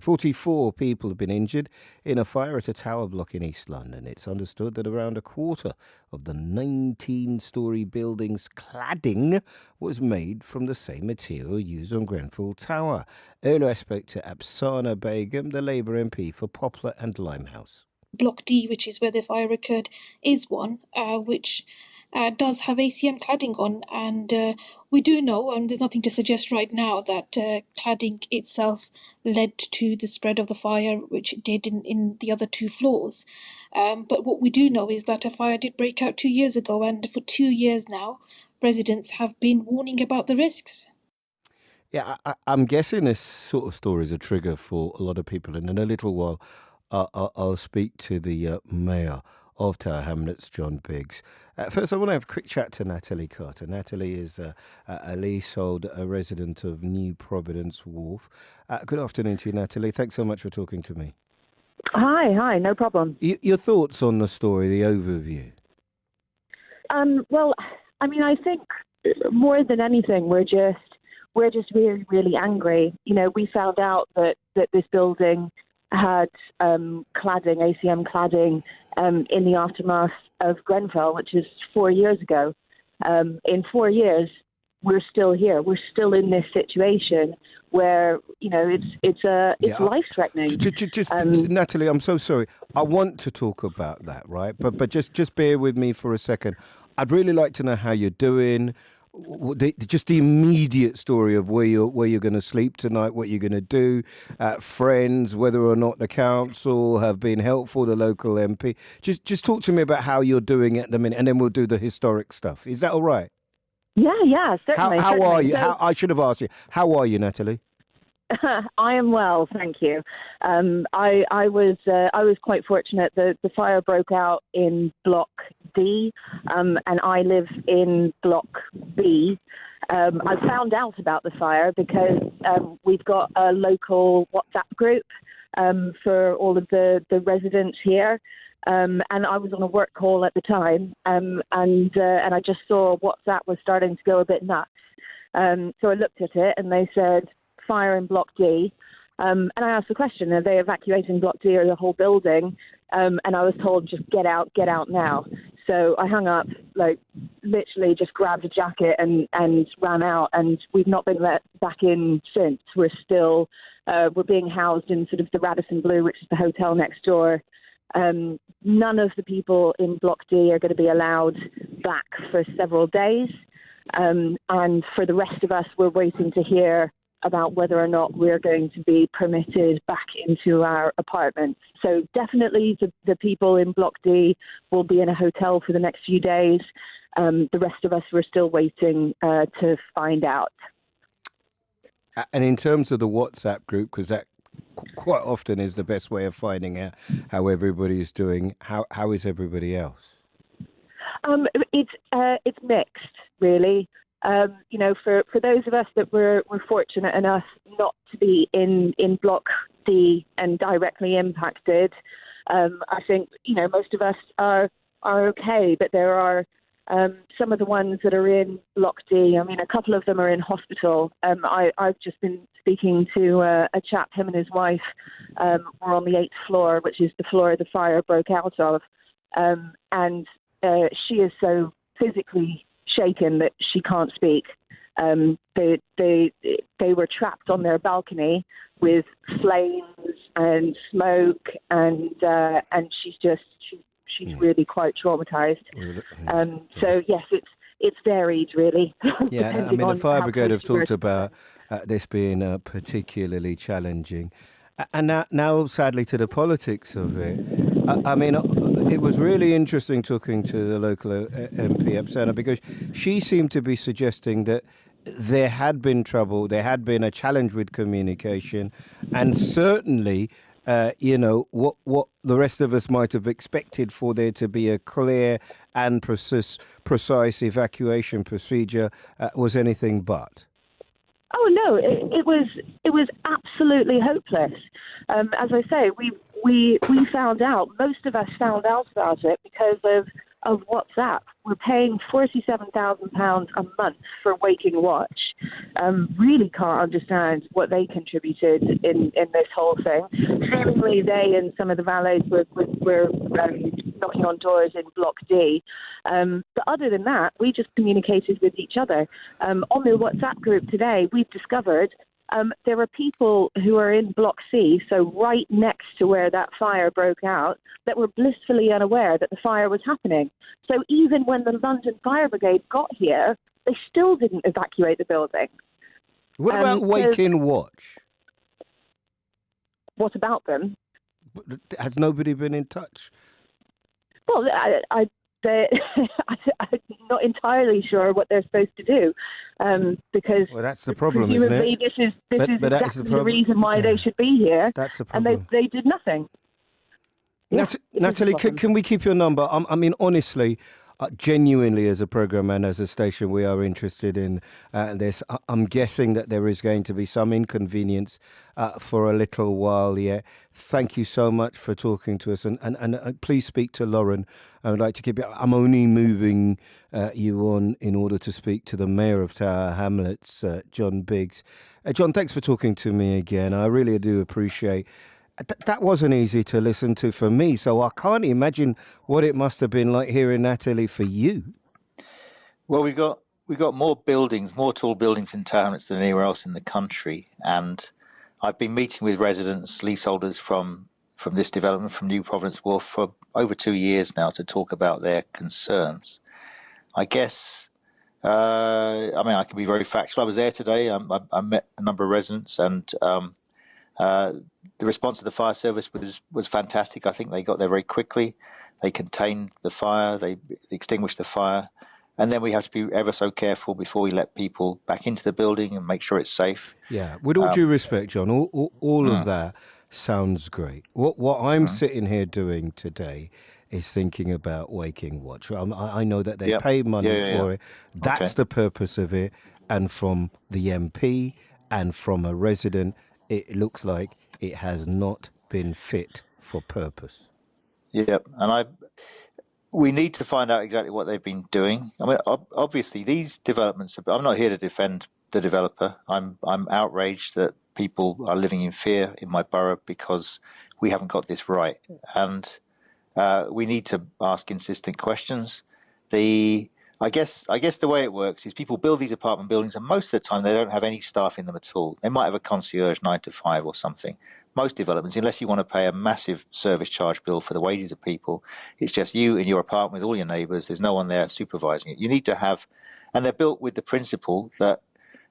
44 people have been injured in a fire at a tower block in East London. It's understood that around a quarter of the 19-storey building's cladding was made from the same material used on Grenfell Tower. Earlier I spoke to Apsana Begum, the Labour MP for Poplar and Limehouse. Block D, which is where the fire occurred, is one which does have ACM cladding on, and we do know, and there's nothing to suggest right now, that cladding itself led to the spread of the fire, which it did in the other two floors. But what we do know is that a fire did break out 2 years ago, and for 2 years now, residents have been warning about the risks. Yeah, I'm guessing this sort of story is a trigger for a lot of people, and in a little while I'll speak to the mayor of Tower Hamlets, John Briggs. First, I want to have a quick chat to Natalie Carter. Natalie is a leasehold, a resident of New Providence Wharf. Good afternoon to you, Natalie. Thanks so much for talking to me. Hi, no problem. Your thoughts on the story, the overview? Well, I mean, I think more than anything, we're just really, really angry. You know, we found out that this building had cladding, ACM cladding, in the aftermath of Grenfell, which is 4 years ago. In 4 years, we're still here. We're still in this situation where, you know, it's life-threatening. Just Natalie, I'm so sorry. I want to talk about that, right? But just bear with me for a second. I'd really like to know how you're doing. Just the immediate story of where you're going to sleep tonight, what you're going to do, friends, whether or not the council have been helpful, the local MP. Just talk to me about how you're doing at the minute, and then we'll do the historic stuff. Is that all right? Yeah, certainly. How are you? So, I should have asked you. How are you, Natalie? I am well, thank you. I was quite fortunate. The fire broke out in Block D, and I live in Block B. I found out about the fire because we've got a local WhatsApp group for all of the residents here. And I was on a work call at the time, and I just saw WhatsApp was starting to go a bit nuts. So I looked at it, and they said, fire in Block D. And I asked the question, are they evacuating Block D or the whole building? And I was told, just get out now. So I hung up, like, literally just grabbed a jacket and ran out. And we've not been let back in since. We're still, we're being housed in sort of the Radisson Blu, which is the hotel next door. None of the people in Block D are going to be allowed back for several days. And for the rest of us, we're waiting to hear about whether or not we're going to be permitted back into our apartments. So definitely the people in Block D will be in a hotel for the next few days. The rest of us, we're still waiting to find out. And in terms of the WhatsApp group, because that quite often is the best way of finding out how everybody's doing, how is everybody else? It's mixed, really. You know, for those of us that were fortunate enough not to be in Block D and directly impacted, I think, you know, most of us are okay, but there are some of the ones that are in Block D. I mean, a couple of them are in hospital. I've just been speaking to a chap, him and his wife were on the 8th floor, which is the floor the fire broke out of, and she is so physically shaken that she can't speak. They were trapped on their balcony with flames and smoke, and she's really quite traumatized. So yes, it's varied, really. Yeah, I mean, the fire brigade have talked about this being particularly challenging. And now, sadly, to the politics of it, I mean, it was really interesting talking to the local MP Apsana, because she seemed to be suggesting that there had been trouble, there had been a challenge with communication, and certainly, you know, what the rest of us might have expected for there to be a clear and precise evacuation procedure was anything but. Oh no, it was absolutely hopeless. As I say, we found out. Most of us found out about it because of WhatsApp. we're paying £47,000 a month for Waking Watch. Really can't understand what they contributed in this whole thing. Seemingly, they and some of the valets were knocking on doors in Block D. But other than that, we just communicated with each other. On the WhatsApp group today, we've discovered there are people who are in Block C, so right next to where that fire broke out, that were blissfully unaware that the fire was happening. So even when the London Fire Brigade got here, they still didn't evacuate the building. What about Waking Watch? What about them? Has nobody been in touch? Well, I'm not entirely sure what they're supposed to do, because that's the problem, isn't it? This is exactly the reason why they should be here. That's the problem. And they did nothing. Natalie, can we keep your number? I mean, honestly, genuinely, as a programme and as a station, we are interested in this. I'm guessing that there is going to be some inconvenience for a little while yet. Thank you so much for talking to us. And please speak to Lauren. I would like to keep it. I'm only moving you on in order to speak to the Mayor of Tower Hamlets, John Briggs. John, thanks for talking to me again. I really do appreciate that wasn't easy to listen to for me, so I can't imagine what it must have been like hearing Natalie for you. Well, we got more buildings, more tall buildings in Tower Hamlets than anywhere else in the country, and I've been meeting with residents, leaseholders from this development, from New Providence Wharf, for over 2 years now to talk about their concerns. I guess, I can be very factual. I was there today. I met a number of residents, and the response of the fire service was fantastic. I think they got there very quickly. They contained the fire. They extinguished the fire. And then we have to be ever so careful before we let people back into the building and make sure it's safe. Yeah, with all due respect, John, all of that sounds great. What I'm sitting here doing today is thinking about Waking Watch. I know that they pay money for it. That's the purpose of it. And from the MP and from a resident, it looks like it has not been fit for purpose. Yep, and we need to find out exactly what they've been doing. I mean, obviously, these developments. I'm not here to defend the developer. I'm outraged that people are living in fear in my borough because we haven't got this right, and we need to ask insistent questions. I guess the way it works is people build these apartment buildings, and most of the time they don't have any staff in them at all. They might have a concierge 9 to 5 or something. Most developments, unless you want to pay a massive service charge bill for the wages of people, it's just you in your apartment with all your neighbours. There's no one there supervising it. You need to have, and they're built with the principle that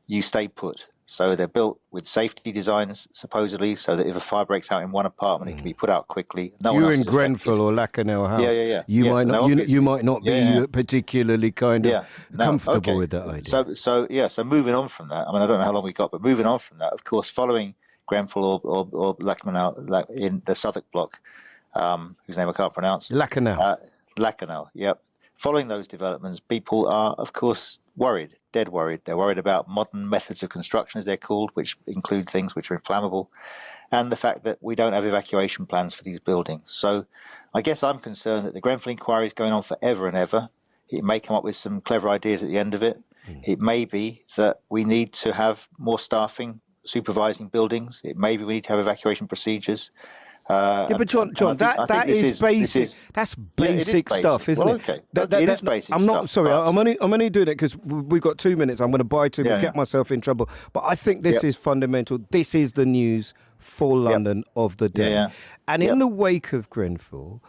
you stay put. So they're built with safety designs, supposedly, so that if a fire breaks out in one apartment, it can be put out quickly. You're in Grenfell or Lacanau House. Yeah. You might not be particularly kind of comfortable with that idea. So moving on from that, I mean, I don't know how long we got, but moving on from that, of course, following Grenfell or Lacanau in the Southwark block, whose name I can't pronounce. Lacanau. Yep. Following those developments, people are, of course, worried, dead worried. They're worried about modern methods of construction, as they're called, which include things which are inflammable, and the fact that we don't have evacuation plans for these buildings. So I guess I'm concerned that the Grenfell inquiry is going on forever and ever. It may come up with some clever ideas at the end of it. It may be that we need to have more staffing supervising buildings. It may be we need to have evacuation procedures. But John, that is basic. That's basic stuff, isn't it? Okay. It is basic I'm not stuff, sorry. I'm only doing it because we've got 2 minutes. I'm going to buy 2 minutes, get myself in trouble. But I think this is fundamental. This is the news for London of the day. And in the wake of Grenfell,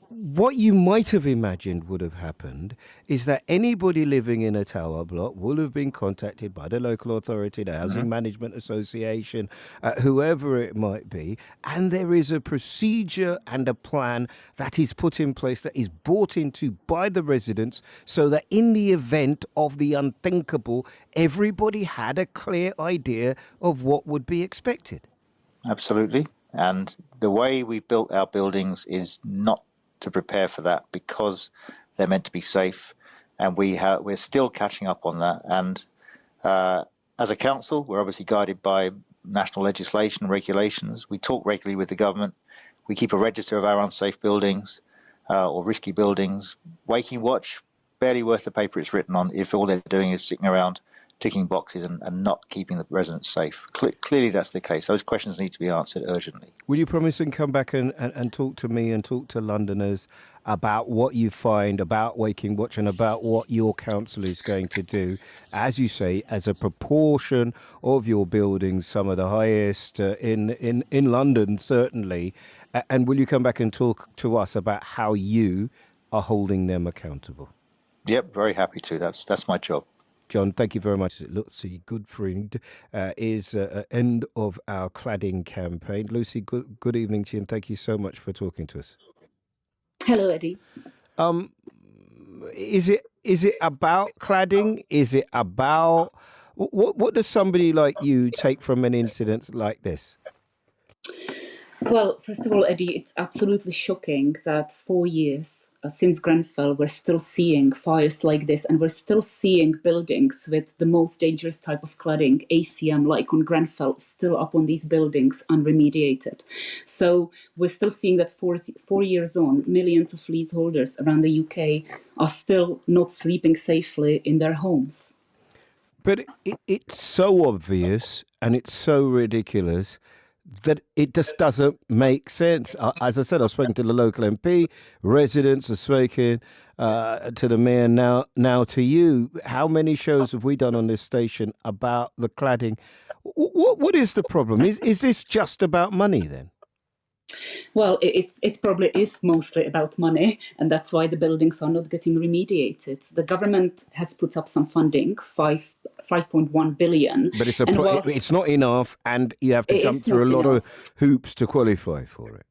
what you might have imagined would have happened is that anybody living in a tower block will have been contacted by the local authority, the Housing Management Association, whoever it might be, and there is a procedure and a plan that is put in place that is bought into by the residents so that in the event of the unthinkable, everybody had a clear idea of what would be expected. Absolutely. And the way we built our buildings is not to prepare for that because they're meant to be safe, and we're still catching up on that. And as a council, we're obviously guided by national legislation and regulations. We talk regularly with the government. We keep a register of our unsafe buildings. or risky buildings. Waking Watch, barely worth the paper it's written on if all they're doing is sitting around ticking boxes and not keeping the residents safe. Clearly that's the case. Those questions need to be answered urgently. Will you promise and come back and talk to me and talk to Londoners about what you find about Waking Watch and about what your council is going to do, as you say, as a proportion of your buildings, some of the highest in London, certainly. And will you come back and talk to us about how you are holding them accountable? Yep, very happy to. That's my job. John, thank you very much. Lucie Gutfreund is End of Our Cladding campaign. Lucie, good evening to you, and thank you so much for talking to us. Hello, Eddie. Is it about cladding? Is it about what does somebody like you take from an incident like this? Well, first of all, Eddie, it's absolutely shocking that 4 years since Grenfell, we're still seeing fires like this, and we're still seeing buildings with the most dangerous type of cladding, ACM, like on Grenfell, still up on these buildings unremediated. So we're still seeing that 4 years on, millions of leaseholders around the UK are still not sleeping safely in their homes. But it's so obvious and it's so ridiculous that it just doesn't make sense. As I said, I've spoken to the local MP, residents have spoken to the mayor, now to you. How many shows have we done on this station about the cladding? What is the problem? Is this just about money then? Well, it probably is mostly about money, and that's why the buildings are not getting remediated. The government has put up some funding, 5.1 billion. But it's not enough, and you have to jump through a lot of hoops to qualify for it.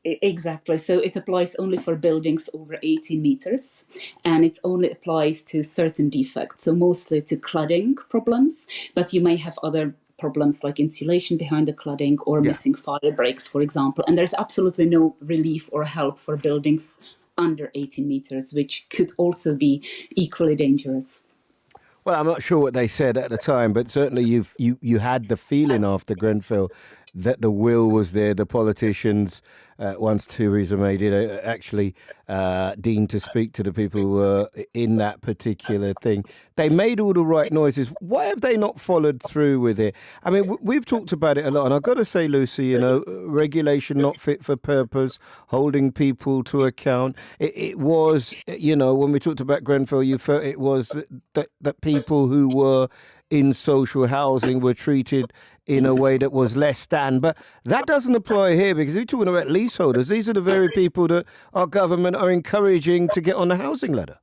Exactly. So it applies only for buildings over 18 meters, and it only applies to certain defects, so mostly to cladding problems, but you may have other problems like insulation behind the cladding or missing fire breaks, for example. And there's absolutely no relief or help for buildings under 18 meters, which could also be equally dangerous. Well, I'm not sure what they said at the time, but certainly you had the feeling after Grenfell that the will was there. The politicians, once Theresa May did actually deign to speak to the people who were in that particular thing, they made all the right noises. Why have they not followed through with it? I mean, we've talked about it a lot, and I've got to say, Lucie, regulation not fit for purpose, holding people to account. It was, when we talked about Grenfell, you felt it was that people who were in social housing were treated in a way that was less than. But that doesn't apply here, because we're talking about leaseholders. These are the very people that our government are encouraging to get on the housing ladder.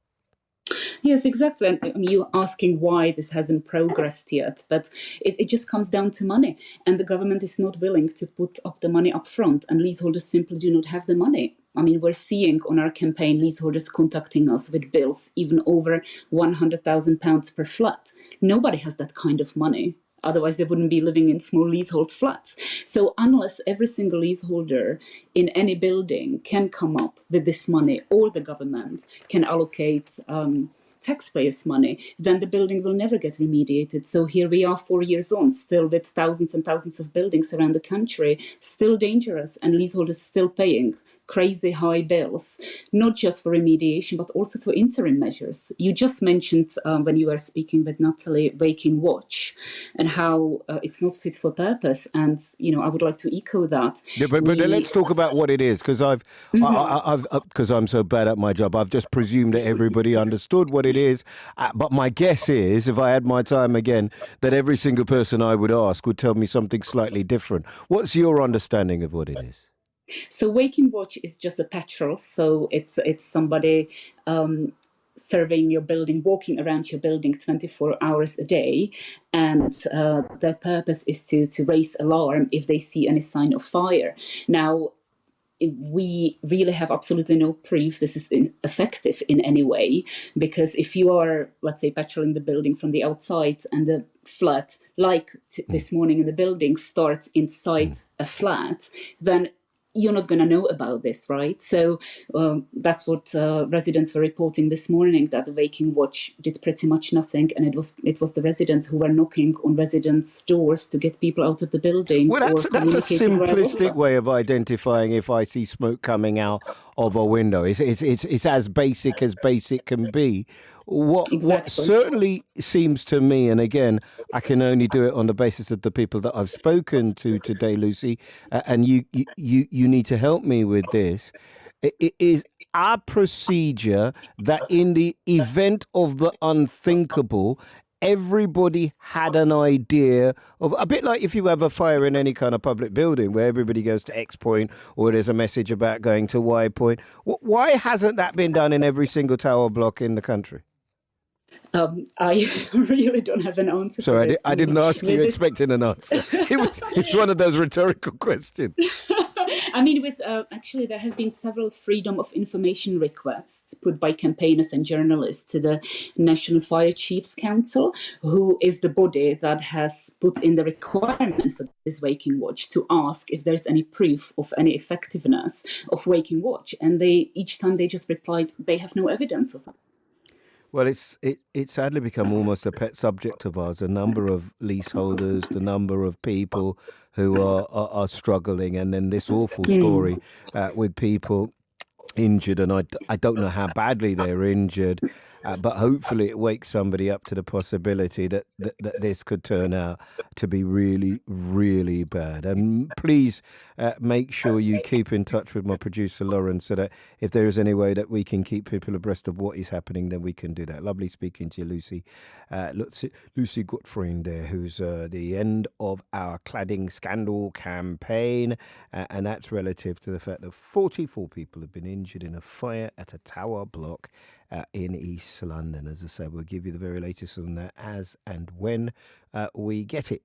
Yes, exactly. And you're asking why this hasn't progressed yet, but it just comes down to money. And the government is not willing to put up the money up front, and leaseholders simply do not have the money. I mean, we're seeing on our campaign leaseholders contacting us with bills even over £100,000 per flat. Nobody has that kind of money. Otherwise, they wouldn't be living in small leasehold flats. So unless every single leaseholder in any building can come up with this money, or the government can allocate taxpayers' money, then the building will never get remediated. So here we are 4 years on, still with thousands and thousands of buildings around the country, still dangerous, and leaseholders still paying crazy high bills, not just for remediation, but also for interim measures. You just mentioned when you were speaking with Natalie, Waking Watch, and how it's not fit for purpose. And, I would like to echo that. Yeah, but let's talk about what it is, because because I'm so bad at my job, I've just presumed that everybody understood what it is. But my guess is, if I had my time again, that every single person I would ask would tell me something slightly different. What's your understanding of what it is? So Waking Watch is just a patrol. So it's somebody surveying your building, walking around your building 24 hours a day. And their purpose is to raise alarm if they see any sign of fire. Now, we really have absolutely no proof this is effective in any way, because if you are, let's say, patrolling the building from the outside and the flat, like this morning in the building, starts inside a flat, then you're not going to know about this, right? So that's what residents were reporting this morning, that the Waking Watch did pretty much nothing, and it was the residents who were knocking on residents' doors to get people out of the building. Well, that's a simplistic way of identifying if I see smoke coming out of a window. It's as basic can be. What certainly seems to me, and again, I can only do it on the basis of the people that I've spoken to today, Lucie, and you need to help me with this. It is our procedure that in the event of the unthinkable, everybody had an idea of, a bit like if you have a fire in any kind of public building where everybody goes to X point or there's a message about going to Y point. Why hasn't that been done in every single tower block in the country? I really don't have an answer. Sorry, I didn't ask you expecting an answer. It's one of those rhetorical questions. I mean, actually, there have been several freedom of information requests put by campaigners and journalists to the National Fire Chiefs Council, who is the body that has put in the requirement for this Waking Watch to ask if there's any proof of any effectiveness of Waking Watch. And each time they just replied, they have no evidence of it. Well, it's sadly become almost a pet subject of ours. A number of leaseholders, the number of people who are struggling, and then this awful story with people injured, and I don't know how badly they're injured, but hopefully it wakes somebody up to the possibility that this could turn out to be really, really bad. And please make sure you keep in touch with my producer Lauren, so that if there is any way that we can keep people abreast of what is happening, then we can do that. Lovely speaking to you, Lucie. Lucie Gutfreund there, who's the End of Our Cladding Scandal campaign, and that's relative to the fact that 44 people have been injured in a fire at a tower block in East London. As I say, we'll give you the very latest on that as and when we get it.